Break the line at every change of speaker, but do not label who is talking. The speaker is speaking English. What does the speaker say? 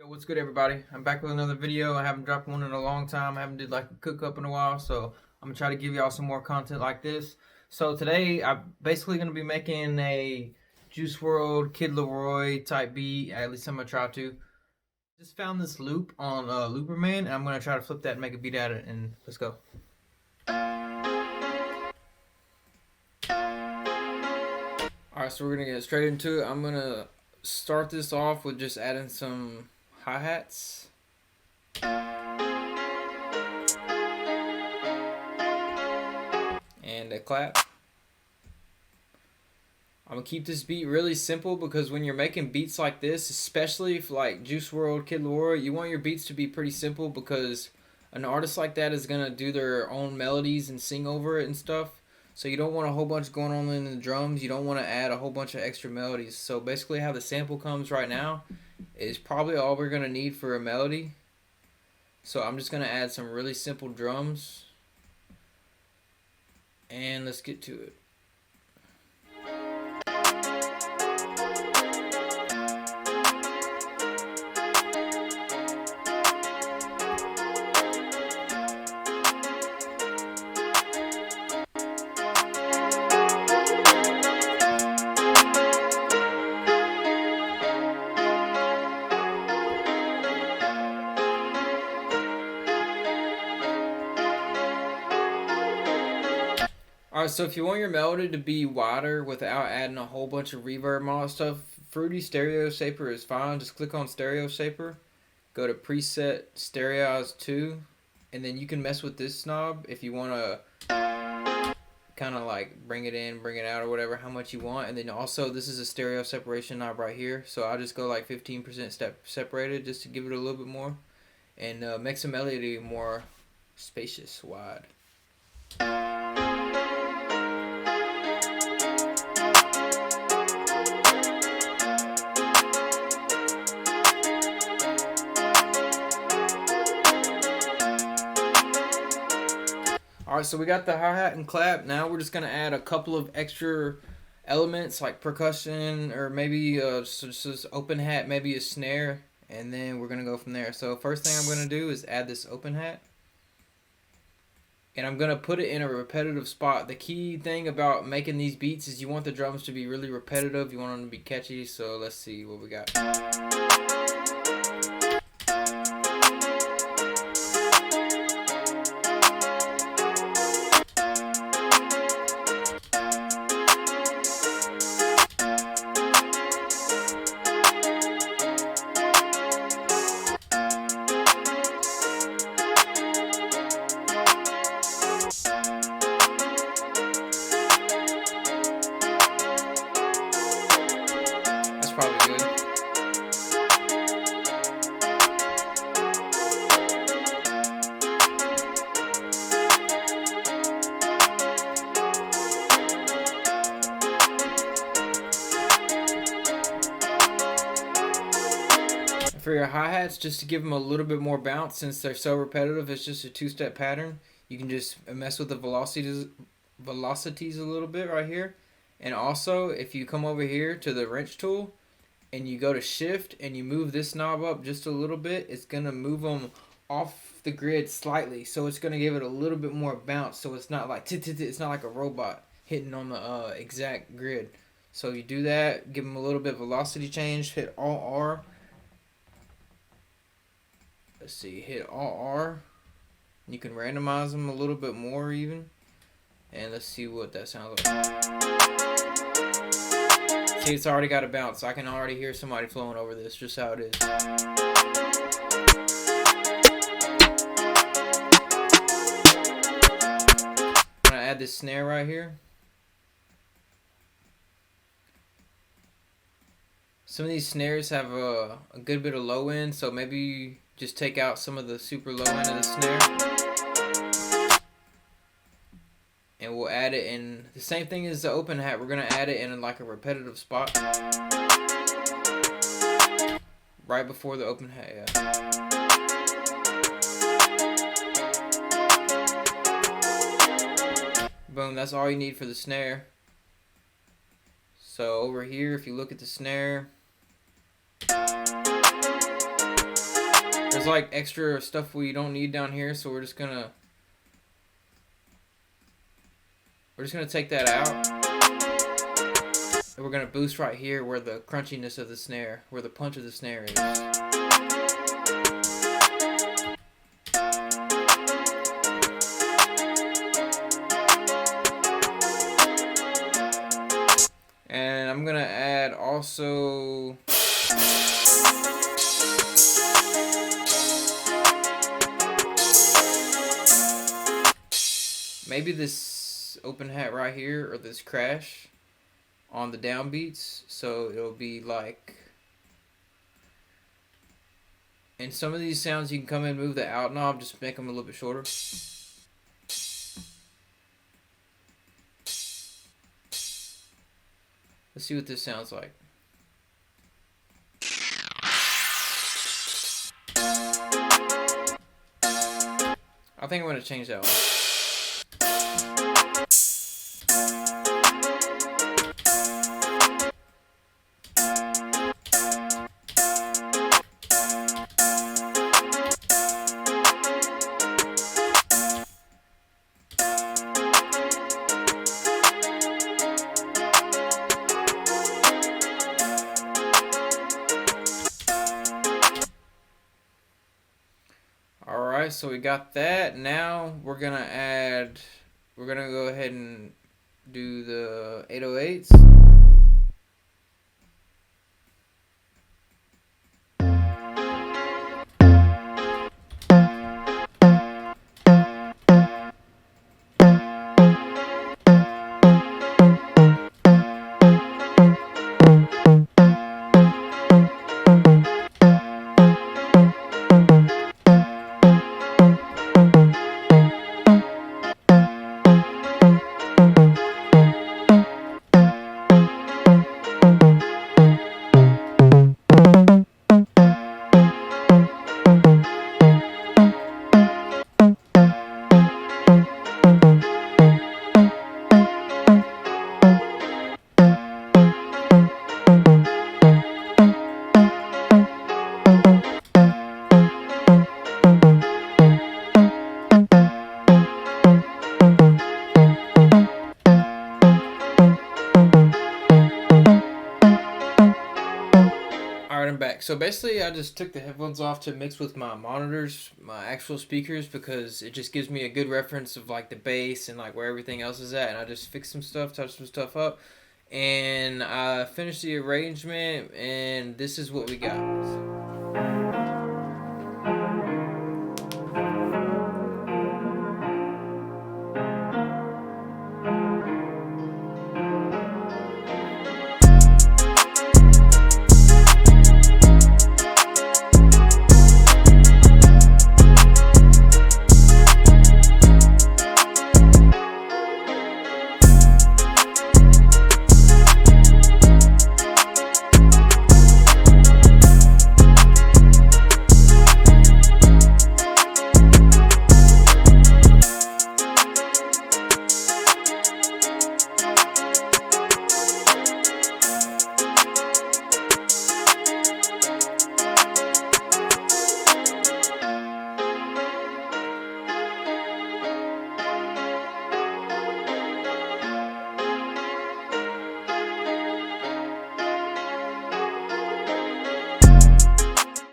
Yo, what's good, everybody? I'm back with another video. I haven't dropped one in a long time. I haven't did like a cook up in a while, so I'm gonna try to give y'all some more content like this. So today I'm basically gonna be making a Juice World Kid Laroi type beat. At least I'm gonna try to. Just found this loop on Looperman, and I'm gonna try to flip that and make a beat at it. And let's go. All right, so we're gonna get straight into it. I'm gonna start this off with just adding some hi-hats. And a clap. I'm gonna keep this beat really simple because when you're making beats like this, especially for like Juice World, Kid Laroi, you want your beats to be pretty simple because an artist like that is gonna do their own melodies and sing over it and stuff. So you don't want a whole bunch going on in the drums. You don't want to add a whole bunch of extra melodies. So basically how the sample comes right now is probably all we're gonna need for a melody. So I'm just gonna add some really simple drums. And let's get to it. Alright, so if you want your melody to be wider without adding a whole bunch of reverb and all that stuff, Fruity Stereo Shaper is fine. Just click on Stereo Shaper, go to Preset Stereoize 2, and then you can mess with this knob if you want to kind of like bring it in, bring it out, or whatever, how much you want. And then also, this is a stereo separation knob right here, so I'll just go like 15% separated just to give it a little bit more, and makes the melody more spacious, wide. Alright, so we got the hi-hat and clap. Now we're just going to add a couple of extra elements like percussion or maybe just open hat, maybe a snare, and then we're going to go from there. So first thing I'm going to do is add this open hat. And I'm going to put it in a repetitive spot. The key thing about making these beats is you want the drums to be really repetitive. You want them to be catchy. So let's see what we got. Probably good. For your hi-hats, just to give them a little bit more bounce, since they're so repetitive, it's just a two-step pattern. You can just mess with the velocities a little bit right here. And also, if you come over here to the wrench tool, and you go to shift and you move this knob up just a little bit, it's going to move them off the grid slightly. So it's going to give it a little bit more bounce. So it's not like it's not like a robot hitting on the exact grid. So you do that, give them a little bit of velocity change, hit Alt R. Let's see, hit Alt R. You can randomize them a little bit more even. And let's see what that sounds like. See, it's already got a bounce. I can already hear somebody flowing over this, just how it is. I'm gonna add this snare right here. Some of these snares have a good bit of low end, so maybe just take out some of the super low end of the snare. And we'll add it in the same thing as the open hat. We're gonna add it in like a repetitive spot right before the open hat. Yeah. Boom, that's all you need for the snare. So over here, if you look at the snare, there's like extra stuff we don't need down here, so we're just gonna take that out, and we're gonna boost right here where the crunchiness of the snare, where the punch of the snare is. And I'm gonna add also maybe this open hat right here, or this crash on the downbeats, so it'll be like, in some of these sounds you can come in and move the out knob, just make them a little bit shorter. Let's see what this sounds like. I think I'm going to change that one. Alright, so we got that. Now we're gonna go ahead and do the 808s. Alright, I'm back. So basically I just took the headphones off to mix with my monitors, my actual speakers, because it just gives me a good reference of like the bass and like where everything else is at, and I just fixed some stuff, touched some stuff up, and I finished the arrangement, and this is what we got.